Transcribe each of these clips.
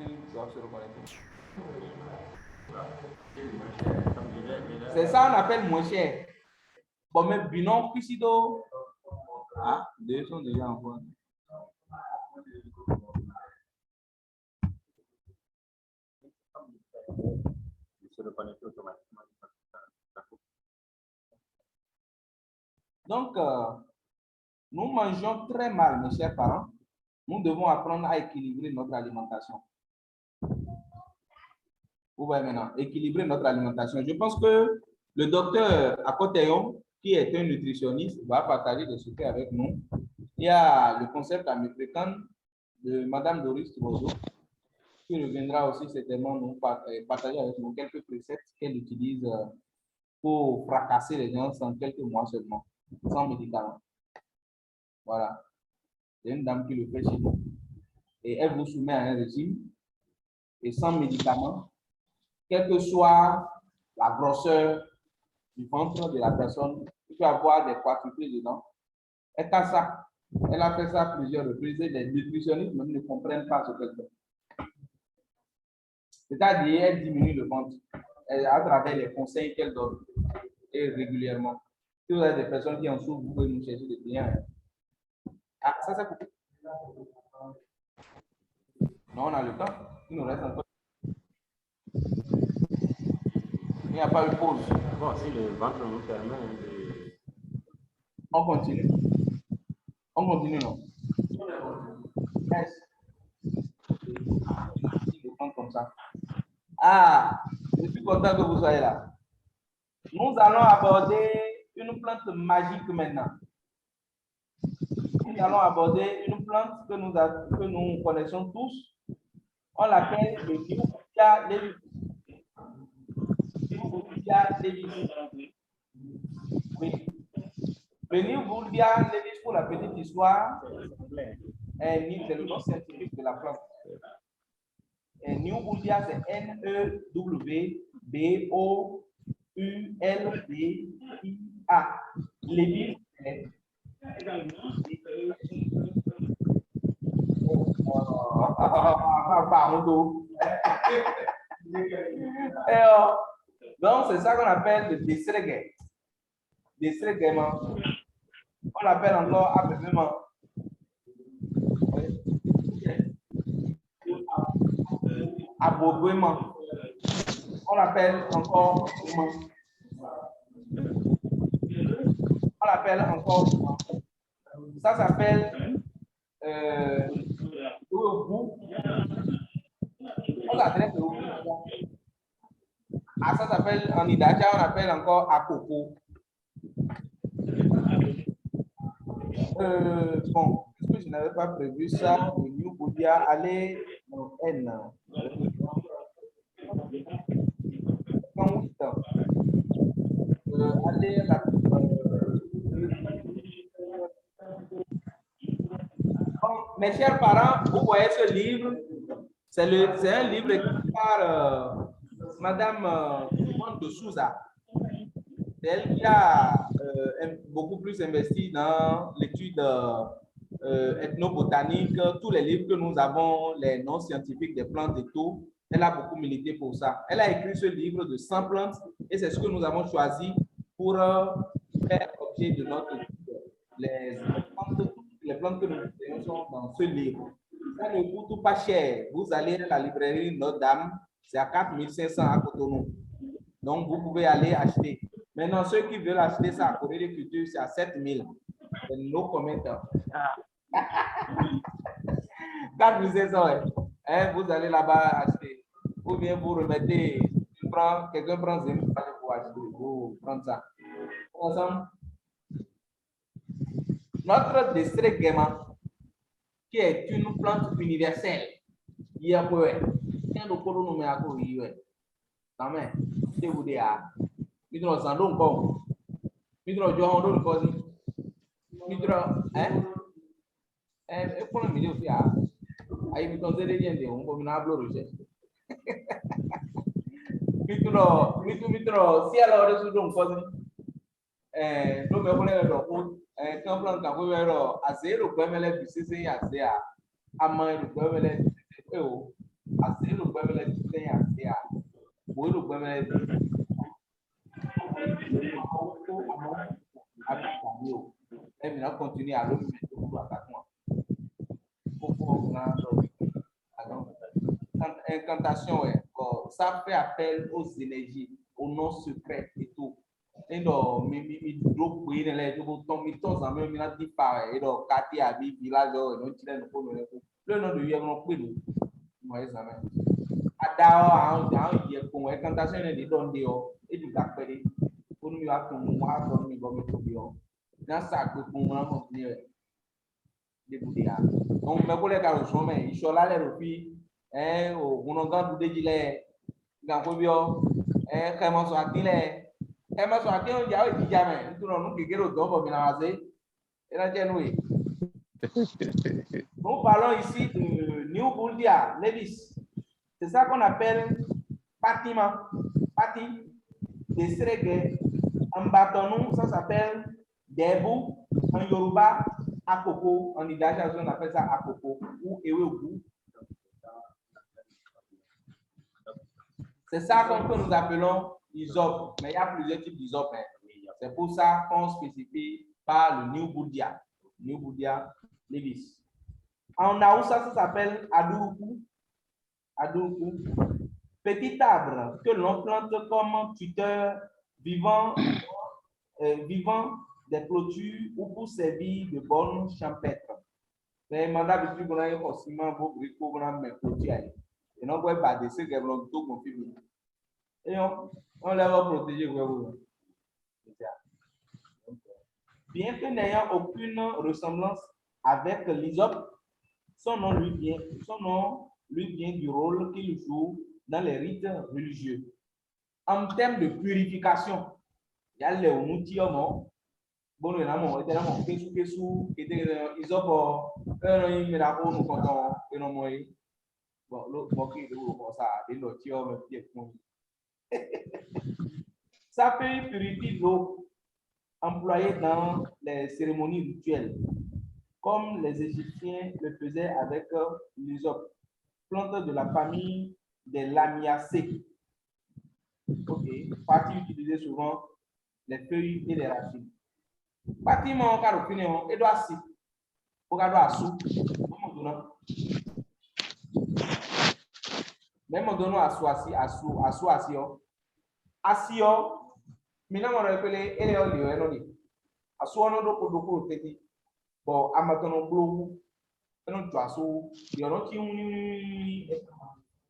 ils doivent se reconnecter. C'est ça on appelle moins cher. Bon, mais binon, Cuisido. Ah, deux sont déjà en voie. Donc, nous mangeons très mal, mes chers parents. Nous devons apprendre à équilibrer notre alimentation. Vous voyez maintenant, équilibrer notre alimentation. Je pense que le docteur Akoteyon, qui est un nutritionniste, va partager des secrets avec nous. Il y a le concept américain de Madame Doris Trozo, qui reviendra aussi certainement nous partager avec nous quelques préceptes qu'elle utilise pour fracasser les gens en quelques mois seulement, sans médicaments. Voilà. C'est une dame qui le fait chez nous. Et elle vous soumet à un régime et sans médicaments, quelle que soit la grosseur du ventre de la personne, il peut avoir des quadruplés dedans. Elle a ça. Elle a fait ça plusieurs reprises et les nutritionnistes même ne comprennent pas ce qu'elle fait. C'est-à-dire, elle diminue le ventre à travers les conseils qu'elle donne et régulièrement. Si vous avez des personnes qui en souffrent, vous pouvez nous chercher des clients. Ah, ça c'est coupé. Non, on a le temps. Il nous reste encore. Il n'y a pas eu pause. Bon, si le ventre nous permet de... On continue. On continue, non? Yes. Comme ça. Ah, je suis content que vous soyez là. Nous allons aborder une plante magique maintenant. Nous allons aborder une plante que nous connaissons tous. On l'appelle le Newboudia levis. Newboudia levis. Oui. Le Newboudia levis, pour la petite histoire, est le nom scientifique de la plante. Newboudia, c'est N-E-W-B-O-U-L-D-I-A. Levis, c'est donc, c'est ça qu'on appelle le dessrégué. Dessréguement. On l'appelle encore abrégement. Aboguement. On l'appelle encore. On l'appelle encore. Ça s'appelle on l'adresse au bout. Ah, ça s'appelle en Idacha, on appelle encore Akoko. Bon, puisque je n'avais pas prévu ça, le New Boudia, allez dans N. Allez la. Mes chers parents, vous voyez ce livre, c'est un livre écrit par Madame de Souza. C'est elle qui a beaucoup plus investi dans l'étude ethnobotanique, tous les livres que nous avons, les noms scientifiques des plantes et tout. Elle a beaucoup milité pour ça. Elle a écrit ce livre de 100 plantes et c'est ce que nous avons choisi pour faire objet de notre étude. Les plantes que nous utilisons sont dans ce livre. Ça ne coûte pas cher. Vous allez à la librairie Notre-Dame, c'est à 4500 à Cotonou. Donc, vous pouvez aller acheter. Maintenant, ceux qui veulent acheter ça à Corée de Culture, c'est à 7000. C'est nos commentaires. 4500, hein, vous allez là-bas acheter. Ou bien vous remettez, quelqu'un prend Zim pour acheter, vous prendre ça. Ensemble. Notre district gaiement, qui est une plante universelle, il y a quoi? Il y a le polo nommé à quoi? Il y a. Quand même, c'est vous dire. Mitro Sandon Kong. Mitro John Don Cosi. Mitro, pour le milieu, il ayi mi tɔnse de diɛn de o ko mina blo recherche mitro si ala ore su don kozi do me bole ro ko kan plan ka ko ro azero ko mele bisese ya se a ama ro ko mele o Assez le problème est de assez à. Oui, le problème est de et maintenant continuer à le mettre pour attaquer. Incantation, ouais. Ça fait appel aux énergies, aux noms secrets et tout. Et donc, mi do oui, les deux ton mi tos en même minute dit pas et donc quartier à village non tu l'as le nom de Dieu non plus moi ça va adao a il est pour incantation de don dio et du capé pour nous a pour moi don mi go mi to bio dans ça que pour moi continuer de boudia donc mais pour les cas sont mais il sont là les repi au monogan du dejile ngambo bio comment so atile Emma so ati on jawe dijame itu no nu kekero dobo binawase era jenui. Nous parlons ici de New Buldia, Levis. C'est ça qu'on appelle bâtiment, bâti, des sregues. En bâtonnou, ça s'appelle debu. En Yoruba, akoko. En Idaja, on appelle ça akoko ou ewebu. C'est ça que nous appelons l'isop. Mais il y a plusieurs types d'isop. C'est pour ça qu'on spécifie par le New Buldia. New Buldia, Levis. En Aoussa, ça s'appelle Aduruku. Aduruku. Petit arbre que l'on plante comme tuteur vivant, vivant des clôtures ou pour servir de bonne champêtre. Mais mandat de on a un ciment pour mes clôtures. Et non, on pas de ce que l'on tout confirme. Et on les va protéger. Bien que n'ayant aucune ressemblance avec l'hysope, son nom lui vient du rôle qu'il joue dans les rites religieux. En termes de purification, il y a les outils bon, il y a ça peut purifier l'eau employée dans les cérémonies rituelles, comme les Égyptiens le faisaient avec l'hysope, plante de la famille des Lamiacées. Ok, partie utilisée souvent les feuilles et les racines. Bâtiment carofino et doit si. Pour garder sous. Même on à soi asio. Mina mo repele ele olio enoni. Asua no doko teti. Bon, amatono blogu. Enon tu asu. Yono ti uni.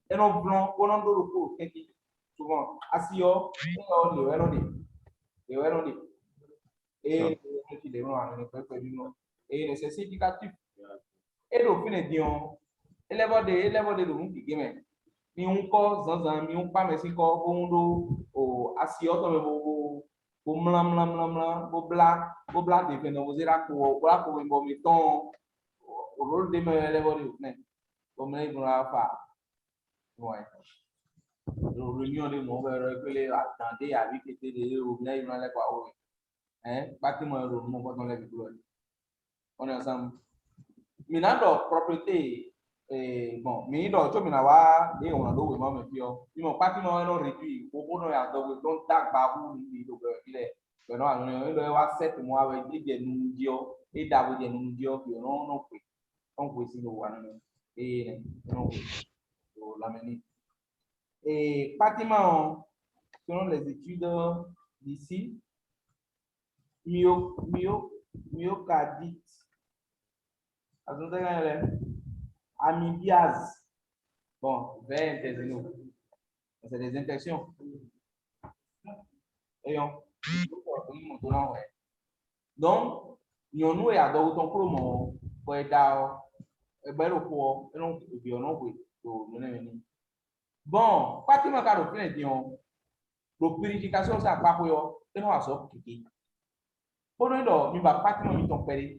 Enon blanc. Onon doko teti. Souvent, asio. Olio enoni. Enoni. Et et c'est significatif. Et le fin est dion. Élève de l'homme qui gagne. Mi un co zanzan, mi un pas messi co bondo o asioto me bo mlam bo bla de peno vous ira ko bla ko bo mi ton o rôle de me élève de ne. Comme les bra fa. Ouais. Réunion de mon verre que les attendez avec était de ou bien ils n'ont pas quoi. Bâtiment mon quand on l'a vu. On est ensemble. Minando propriété bon, minando tu minawa et on a do moi me pio. Ils m'ont pas timo no réduit. Au no ya do don tag babu ni do il est. Non on do wa 7 mois avec des nous dio et da vous des nous dio que non que on peut si no wa no. Et non la meni. Et bâtiment selon les études d'ici myocardite. Amibiase. Bon, vers intestinaux. C'est des infections. Et donc, nous et à ton promo, pour être à Beropo, et non, et bien non, bon, pas de ma plein dion. La purification, ça pas pour eux, et non à ça, qui. Pour nous, nous va pas de ton père.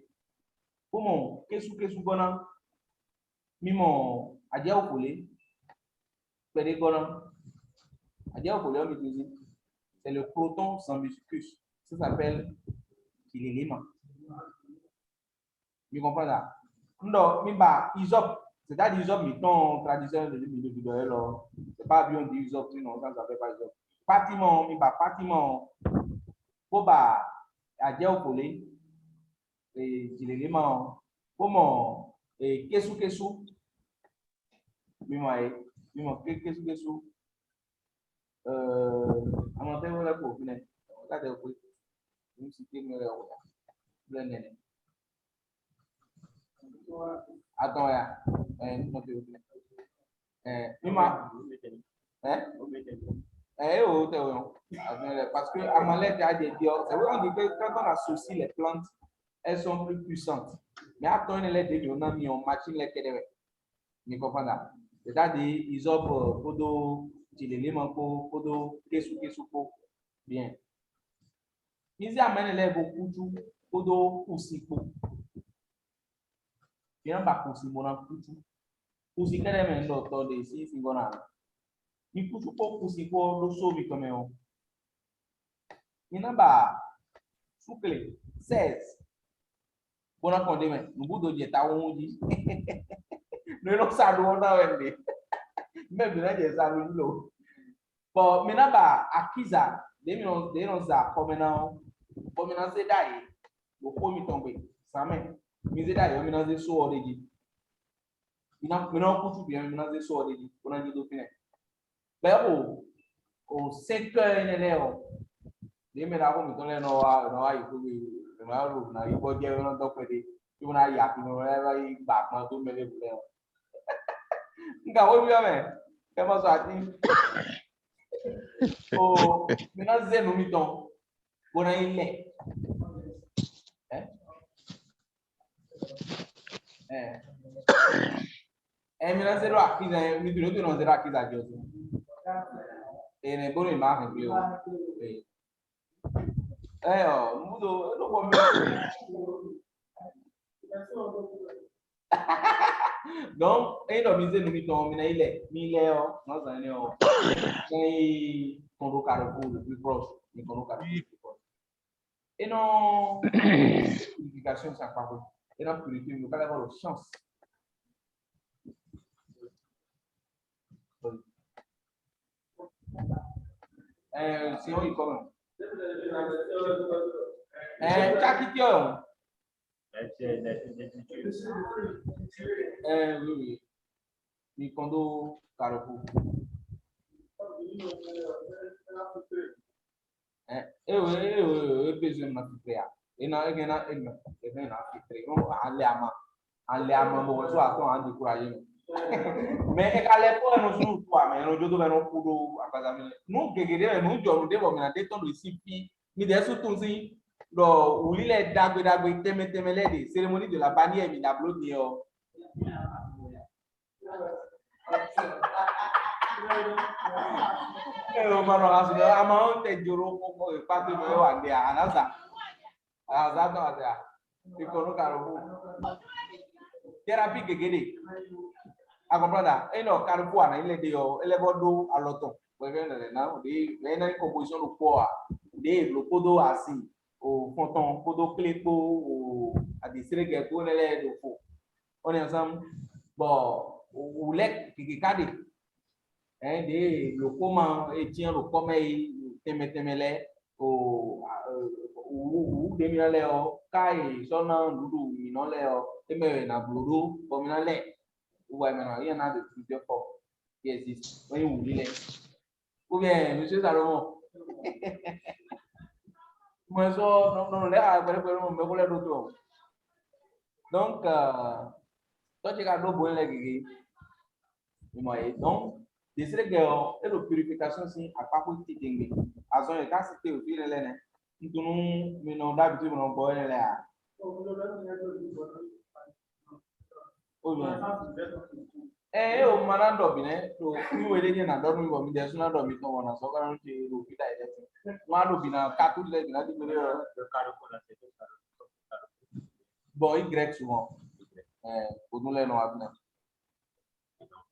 Pour mon, qu'est-ce que bon, mimo, à dire au poulet, père bon, à dire au poulet, on utilise. C'est le proton sans muscus. Ça s'appelle l'élément. Tu comprends ça? Non, mais bah, isop, C'est-à-dire, ils ont mis ton traditionnel de individuel, c'est pas bien dit, ils ont pris non, ça fait pas exemple. Bâtiment, il va bâtiment, pour bah, à dire au collé, et l'élément, comment, et qu'est-ce, mais qu'est-ce, à mon temps, on l'a pour finir. Regardez, vous citez, mais là, attends, là, non, parce que à Malais, a des dios. C'est vrai, on dit que quand on associe les plantes, elles sont plus puissantes. Mais après, on les dit, on a mis en machine les kédéwé. Vous comprenez? C'est-à-dire, ils offrent podo, l'élément podo, qu'est-ce bien. Ils amènent les beaucoup de podo aussi. Il y a un bac aussi, mon enfant. Aussi, quand même, docteur de ici, c'est bon. Il faut que vous puissiez le sauver comme un. Il y a un souple 16. Pour la condamner, nous vous donnons ta onde. Nous n'avons pas de onde. Même de la salle. Bon, maintenant, Akiza, des ça, comme c'est d'ailleurs. Au premier tombé. Ça m'est. Mais c'est d'ailleurs, maintenant, c'est sur les guides. Maintenant, pour tout bien, maintenant, c'est sur les guides. On a dit d'autres. Ben, au 5 heures, il est là. Ni me da ko mi tole no wa iku bi na ru na ibo je no to pe di ti na ya ki no ra I ba ma to me le bule nga wo bi ame ke mo so ati o mi na ze no mi ton bona ile mi na ze ro akiza mi duro to no ze ro akiza jo e ne bo ni ma ke o mudo no ko donc et no mi ze no mi ton mi na ile mi le o no za ni o nei con lo caro le plus proche mi con lo caro et non purification ça pas et non purification nous pas avoir la chance sinon il comment Chakitio oui mi condo Carrefour besoin na fitre e na fitre no ale ama mo so aton an décourager mais e kale ko no sunu to ame no jodo be no kudo akazami no gegede no jo no de bo mi na de ton do sipi mi de so ton si do ulile dagbe teme le de cérémonie de la bannière mi da bloc ni o mano asino ama te joro ko patu me wa de anasa to ada ikono karo thérapie gegede a comprendre no karo po ana ile de yo ele bodo aloton we ve na de na composition do poa de lo podo assim o fonton podo clepo o a desire que ko le do fo on est ensemble bon o lek kikade de lo comment et tient le comme temele o de mi le o kai sona ndu mi no le o teme na bluru o mi na le o wa me na na de plusieurs fois qui existe oui ou le ou bien monsieur Salomon moi so non le a pero me vole d'auto donc toi tu as do bon le gigi donc desire que et la purification si a pas pour titingue azon e ka cité au fil lene ntunu mi no d'habitude no boy le a o mana do bine to mi wele ni na do mi bo mi de suna do mi to wona so kan ti ru kita ile ma do bina ka tu le bina di mi le bon y souvent pour nous les no abna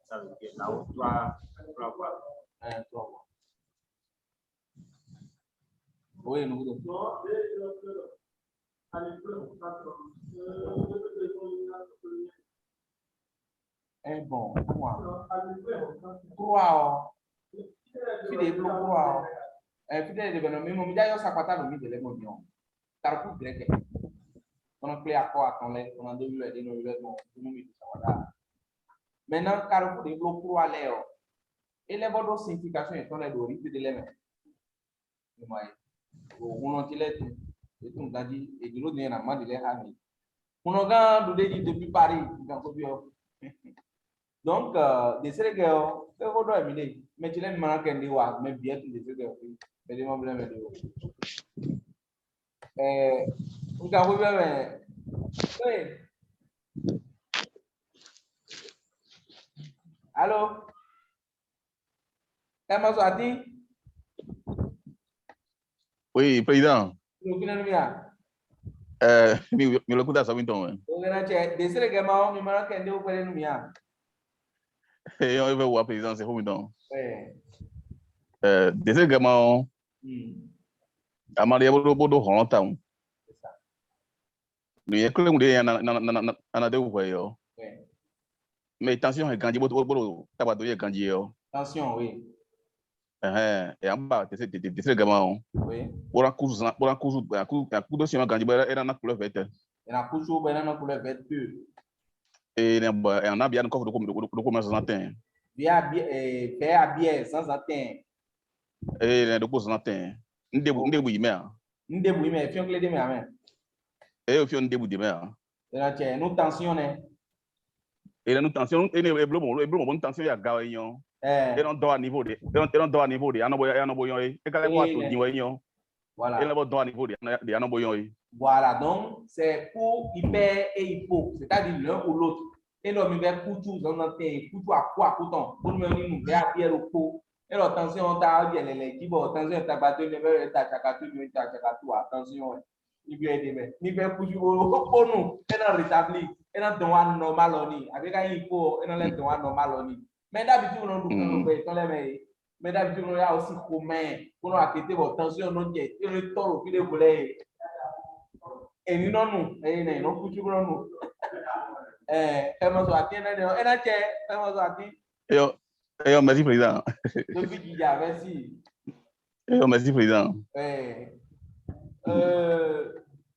ça veut dire là où trois fois oui nous un bon, croix, fidèle croix, fidèle de ben, mais mon médaille, ça pas le de l'émotion. Car pour grec, on a clé à quoi, on a deux lieux, des nouvelles, maintenant, car pour des blocs croix, Léo, et les bonnes significations étant les dorites de l'élément. On a dit, et tout le dit, et de l'autre, il y a un man de l'Éhat. On a dit depuis Paris, donc, des sénégalais, c'est votre ami, mais tu l'as marqué en disant, mais bien que des sénégalais, mais des membres de vous avez vu, oui, allô, est-ce que vous avez dit? Oui, président. Nous venons de bien. Mais le coup d'à Winton. Vous venez de des sénégalais, mais marqué en disant, vous venez de bien. Et on veut voir président, c'est Winton. Oui. Des également, à Maria Bodo Holland. Mais il y a que le monde en a deux voyants. Mais attention, il y a beaucoup de gens. Attention, oui. Et en bas, des également. Oui. Pour un coup de ciment, quand il y a un couleur verte. Et la couche au bénin, on couleur verte pure. Et on a bien encore de commerce en terre. Bien, bien, sans atteindre. Et de cause en terre. Nous débrouillons bien. Nous débrouillons, mais fions que les démons, amen. Et au fond, nous débrouillons bien. Et nous tensionnons. Et la tension, et le bon tension, il y a gagnant. Et on doit à niveau de, voilà, donc c'est pour hyper et hypo, c'est-à-dire l'un ou l'autre. Et l'homme il va couture dans notre pays, couture à quoi, couton, pour nous mener nous vers pierre au pot. Et l'attention, on t'a bien les qui bon, attention, t'as battu le verre, t'as chacatu, attention, il vient de il va couture au nous, et dans rétabli, et dans droit normal on y, avec un hypo, et dans les droits normal on y. Mais d'habitude, on nous fait dans les mains. Mais d'habitude, on a aussi commun pour nous acquitter votre tension, non, et le tort au fil de volet. Et nous, non, et non, pour nous, non. Merci, président. Merci. Merci, président.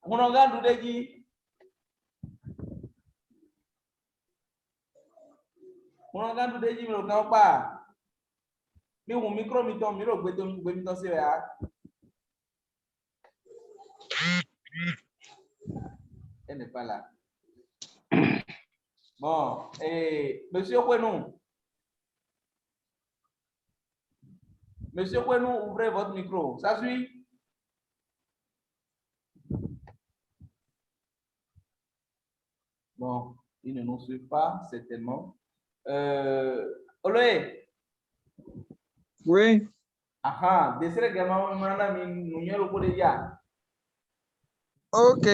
On regarde le dit. On regarde le dit, mais on n'a pas. Mais mon micro, mi tombe, c'est là. Elle n'est pas là. Bon, monsieur Kwenou. Monsieur Kwenou, ouvrez votre micro. Ça suit? Bon, il ne nous suit pas, certainement. Oloé. Oui. Aha, desere également, nous y a le coup de ya. Ok.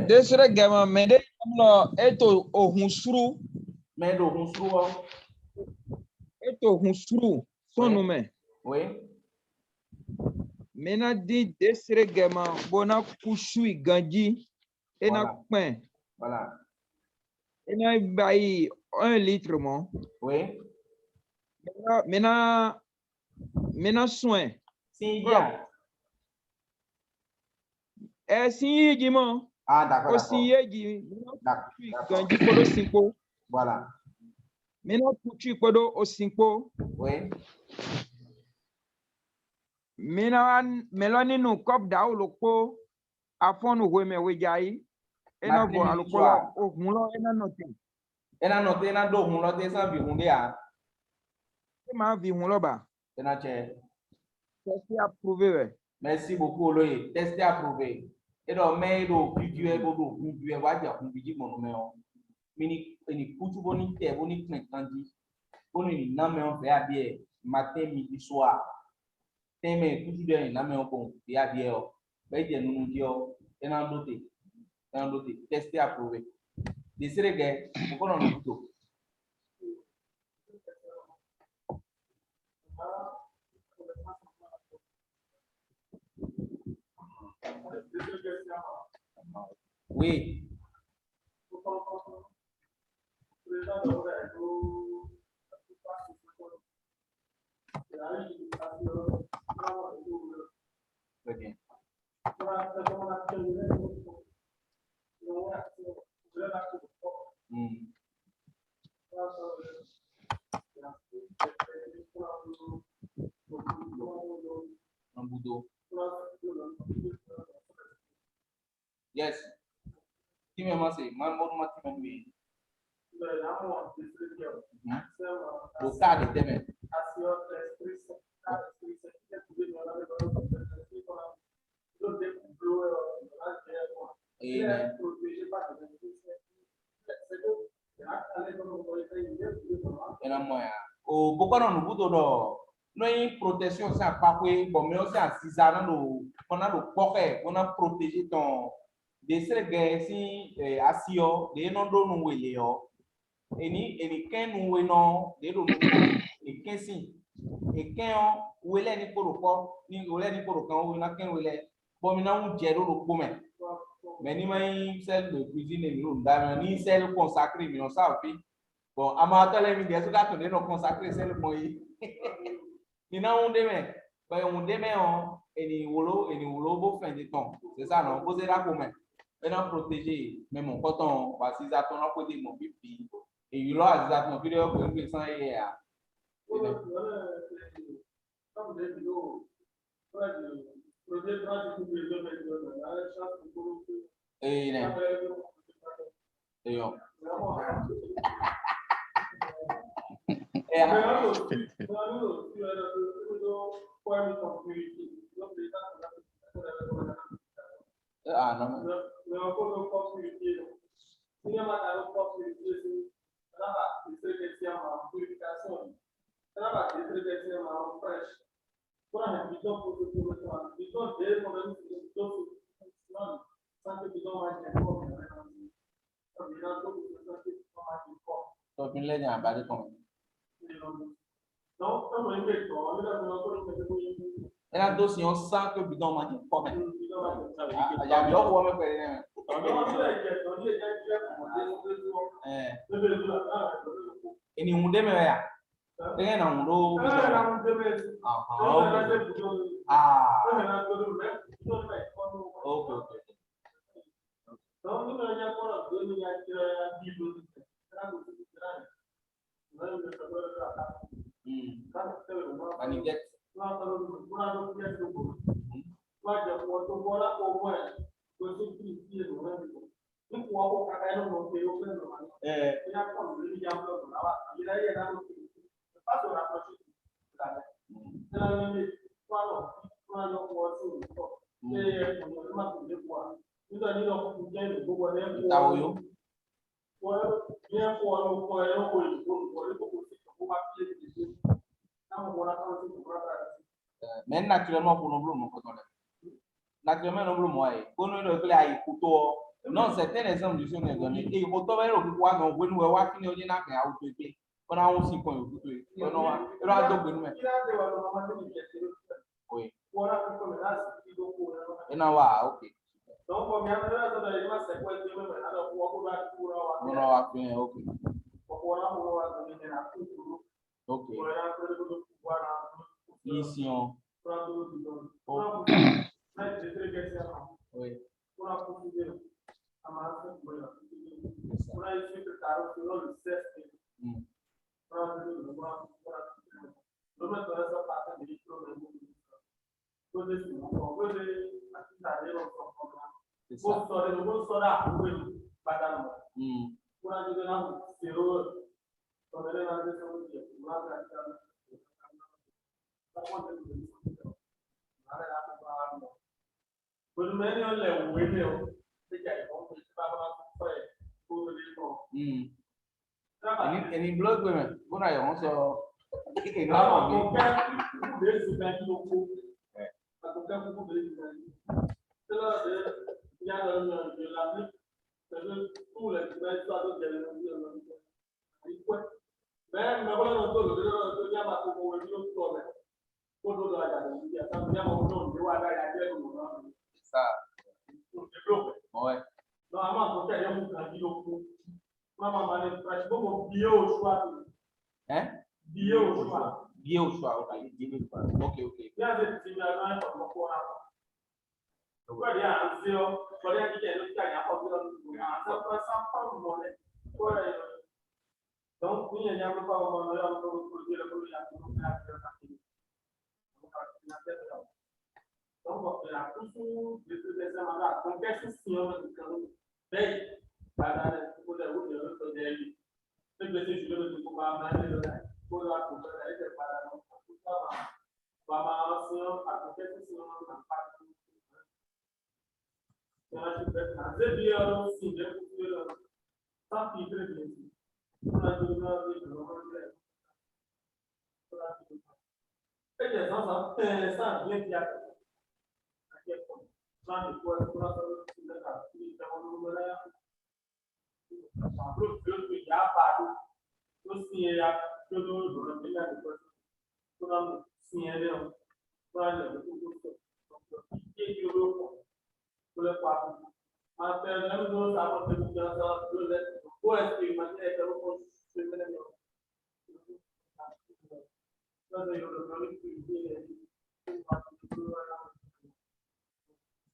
Desere gama mede amlo eto ohunsuru. Medo hunsuru. Eto hunsuru. Sonu me. Oui. Mena di desere gama bona kushui ganji. Ena pen. Voilà. Ena bayi 1 litre mon. Oui. Mena soin. Si ya. Si jimo. Ah, d'accord. Aussi yeji. Ganji kodo simpo. Voilà. Mena kuchi kodo osimpo. Oui. Mena meloni no kop da oloko afonu weme wejayi. Ena bo alukolo ohunlo ena note. Ena note ena do hunlo te san bi hunde a. Ma vi hunlo ba. Ena che. Testi approuvé. Merci beaucoup Oloye. Testi approuvé. Et donc mais do video do video wa ja kun biji mo me o. Mini eni kutu boni te boni kwen kandi. Boni na me on fait a bien matin midi soir. Teme kutu de na me on bon ya bien o. Be je nunu di o. Ena dote. Ena dote. Testi approuvé. Desirege, pourquoi on nous plutôt? Oui. Très bien. Un bout d'eau. Yes. Qui me masse, moi, moi, tu m'as dit. Au cas de demain. Pourquoi non nous boutons une protection c'est pas bon mais aussi à 6 ans on a le portrait on a protégé ton décès si asio de non do nous wélio et quand nous non de do et quand si et quand wélé ni pour le corps ni wélé ni pour le camp on a quand wélé bon maintenant on gère le commun mais ni mai celle de cuisine ni celle consacrée mais on ça fait. Bon, amateur les médias, tout cas, on est consacré, c'est le moyen. Nous on demain, on demain, et ni wolo, beau fin de temps. C'est ça, non? Vous êtes là comment? On protéger, mais mon coton, parce qu'ils attendent à côté de mon pipi. Et il a des attentes, il a un peu sans hier. Ah non. Donc, il a pas de temps. Elle a dossier on sent que bidon m'a dit comme il y a bien où on me fait et ni on deme ya tenga na ndo ok and you get mais naturellement pour nous mon coton naturellement nous moi pour nous le clé couteau non certains exemples je suis donné et auto va le pouvoir donc vous nous va finir au dina mais auto et on a aussi point couteau non on a donc nous oui et non va OK donc on vient de la c'est quoi on va bien OK OK mission oui Any blood women, what I also Hein? Billet au choix. Billet au choix. Ok, ok. Donc, il y a un peu donc, la toujours de ce décembre-là, on fait ce signe de veille, pour les routes de l'autre dernier. Ce que c'est, je veux pour ma mère, pour la coupe, elle est pas là, donc, tout ça, ma signe, à côté de ce signe, on n'a pas de c'est bien aussi, de sans filtrer bien. On a besoin de et les gens, ça vient bien.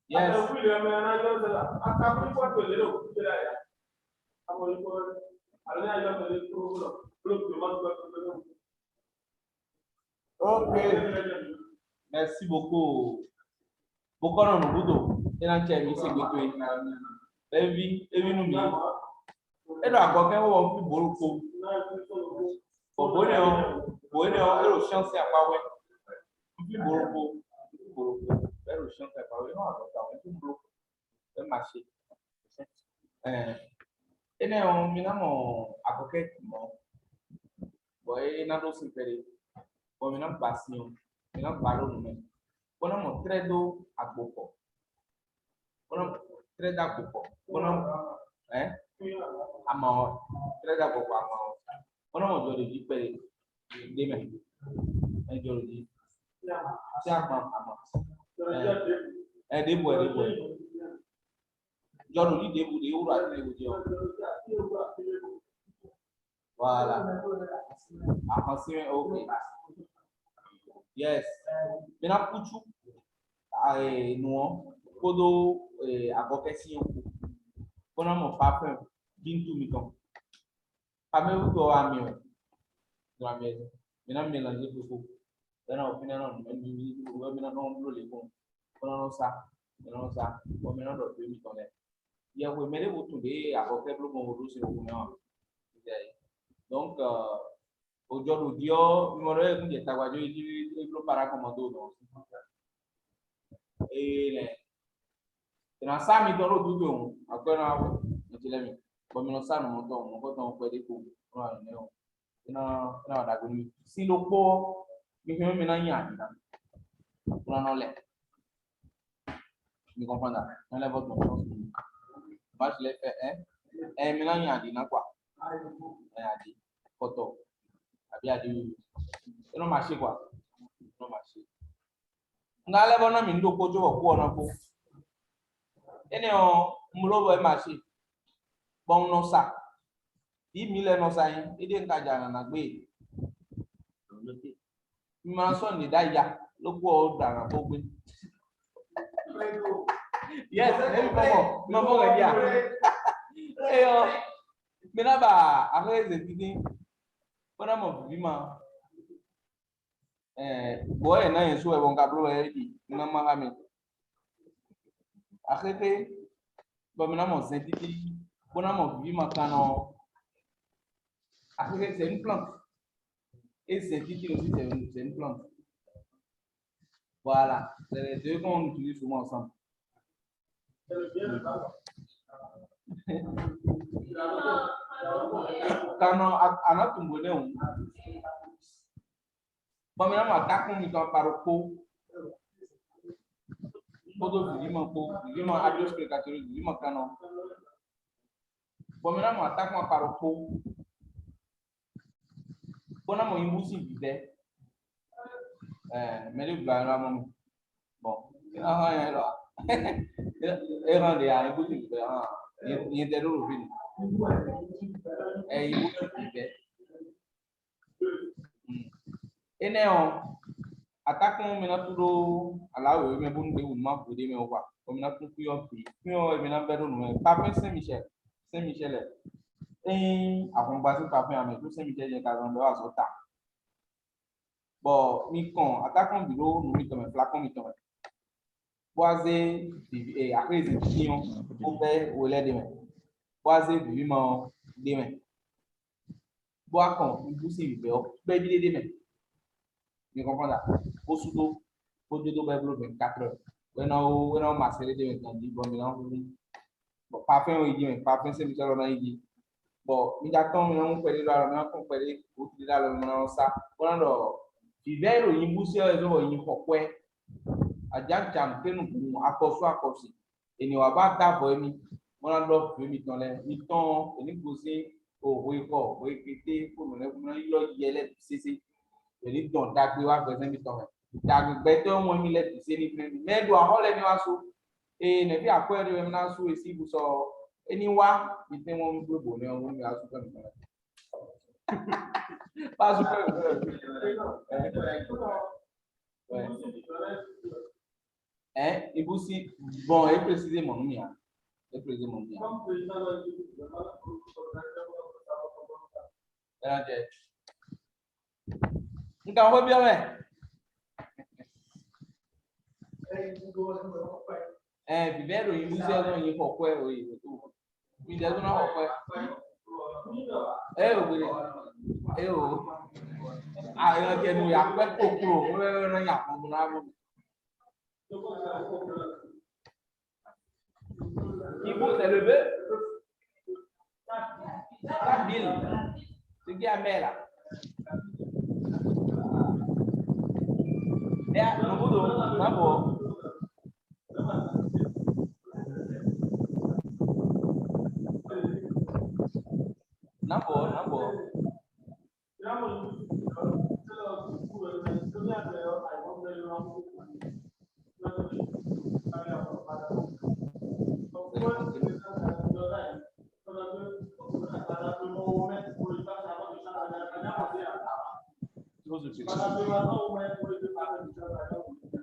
Yes. Ok. Merci beaucoup. Beaucoup non nous boudons. Et là tu as mis c'est que tu es. Evi nous mi. Et là quoi quand on peut beaucoup. Pour bonne et le chance à pas ouais. Plus beaucoup. Et le chance à pas ouais. Non, on peut beaucoup. Le marché. Et là on minamo à côté mon. Boy na do simpere. Bon minam passion. Minam ballon nous. On a mon très d'eau à beaucoup. On a très d'agbo. On a à mort. Très d'agbo à mort. On a mon jour de vie payé. Demain. Un jour de vie. C'est à mort. Des bois. Jour de vie, des bouts, des ouvrages, des bouts. Voilà. Avancez, ok. Yes. Maintenant, pour tout. Nous, kodo abokesi yoko kona mo papa bintu miton pame uto ami o na meza mina mélanger beaucoup dana opina non mi mina non blo le bon kona no sa o mina do mi ton le ya we mere butu de aboke blo mo do se ko na donc aujourd'hui numéro e kunje tagwajo idi blo para commando no e na sami do ro dudu on agbona ntilemi bo mi no sa no to mo ko ton pe de ko no ni o na da go ni si lo po mi mi na yan na no le mi comprendre na le votre chance ba je l'ai fait mi na yan di na kwa di photo abi adi no marché quoi no marché ngale bona mi ndo ko jo ko na ko ene o mulobo e marché bon no sa 10,000 no sa yin ide nka jana na gbe ma so ni da ya lo ko dara ko gbe yes no mo ga dia yo mina ba affaire de tidi bona mo bima boy na yin so e bon kablo e di na ma ha mi akhete bon na mo sentiti bona mo bima kano akhete c'est une plante et sentiti aussi c'est une plante voilà c'est les deux qu'on utilise souvent ensemble kano anatumbone un bon na mo attaque mi kan paroko todo vivimos adios precatorio vivimos kano bon na mo attaque ma paroko bona mo imbusi vive mais le blanc là bon ya là et rendre à imbusi vive il est de l'eau vini il vous et néon attaquons maintenant tout à la rue mais bon de ou ma pour dire mais quoi comme na tout puis maintenant bedo nous pas Saint-Michel et avant passer par mais tout Saint-Michel j'ai 42 à sota bon mi con attaquons bureau nous mi comme flacon mi comme boisé et après les étudiants au père ou les demain boisé vivement demain bois con il pousse il veut baby demain. Tu comprends ça? Au sous-do, au deux-do, 24 heures. On m'a serré de 20 bon, bon, parfum, il dit, mais parfum, c'est Michel, on a dit. Bon, il attend, on peut aller là, on peut aller, au plus là, on a ça. Voilà, l'hiver, il bouge, il faut quoi? À Jack Jam, que nous, à cause, et nous avons pas d'avoir, on a l'offre, dans les temps, et nous poser au record, répéter, pour nous, il y a les CC. Ele dɔn dagbe wa gbɛsɛ mi tɔmɛ dagbɛtɔ wɔn mi lɛ tise ni fɛn mi mɛ do ahɔ lɛ ni wa so eye nɛbi akɔɛ de bɛ na so esi busɔ eni wa mi tɛ wɔn gbɛ bo ne wɔn mi asu fɛn mi tɔmɛ pa su fɛn mi ibusi bɔn e précisé mɔnu mi ya e précisé mɔnu mi ya ɛnjɛ. Nka ho bia we vivero in museo no yin ko kwe o yi to mi de no ho kwe o gbe o a yo ke nu ya kwe kokoro o no ya ko na mo il faut se lever la ville ce qui a mère là. Ya, nubudo, nabo.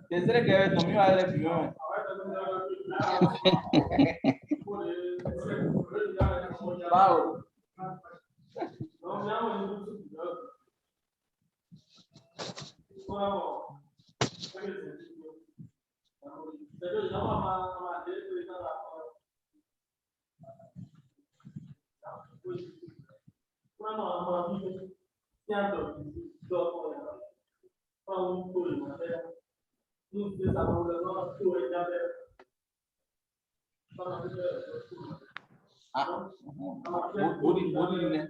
Desde que tomé a la primera. Wow. Body ne.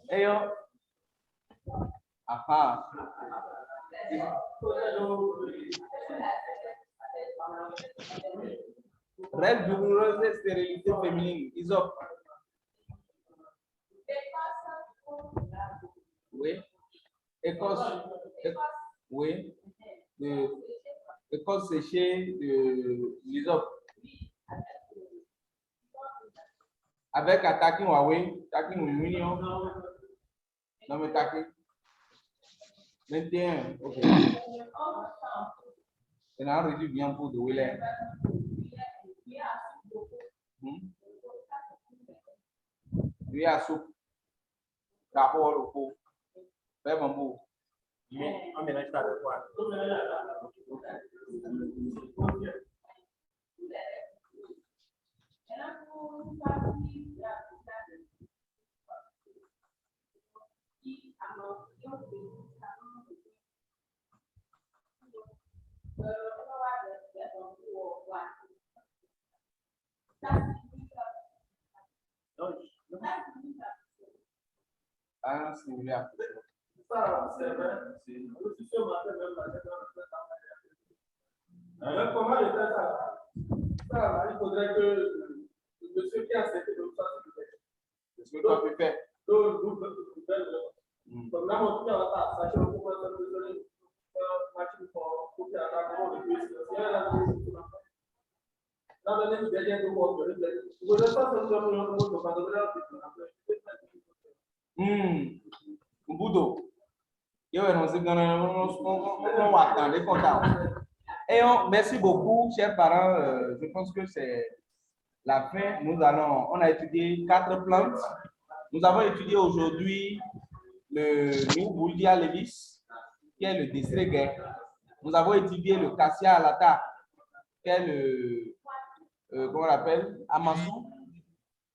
Eyo, aha. Règle douloureuse et stérilité féminine, ISOP. Oui. Écosse. Oui. Écosse séchée de l'ISOP. Avec attaquing Huawei, attacking Union. Non, mais attacking. 21. Ok. C'est un réduit bien pour de Willer. Lui a soupe. D'abord le pot. Fais mon bout. Mais on mélange ça avec quoi? Ah, c'est bien. Comment le faire ça? Ça, il faudrait que le monsieur qui a accepté de ça, Est-ce que toi tu fais? donc, comme là, mon frère a sachez pourquoi ça peut donner un match pour qu'il y ait un moment de plus. Si elle a là, donné des liens de vote, vous ne pas se faire le vote, pas de Mbudo. Yo, on va attendre content. Et merci beaucoup, chers parents. Je pense que c'est la fin. On a étudié 4 plantes. Nous avons étudié aujourd'hui le New Buldia levis, qui est le distréguet. Nous avons étudié le Cassia alata, qui est le, comment on l'appelle, Amassou.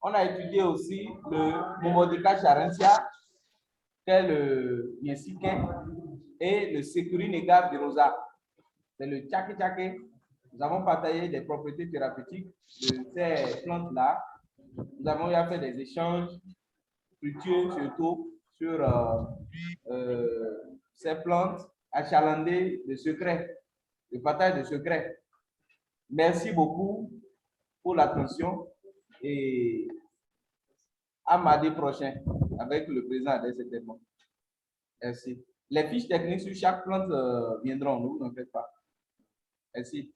On a étudié aussi le Momodica charentia, qui est le Yesiquin, et le Sécuri Negar de Rosa. C'est le tchake-tchake. Nous avons partagé des propriétés thérapeutiques de ces plantes-là. Nous avons eu à faire des échanges fructueux, surtout sur ces plantes, achalandées de secrets, de partage de secrets. Merci beaucoup pour l'attention et à mardi prochain avec le président de cet événement. Merci. Les fiches techniques sur chaque plante viendront, ne vous en faites pas. Merci.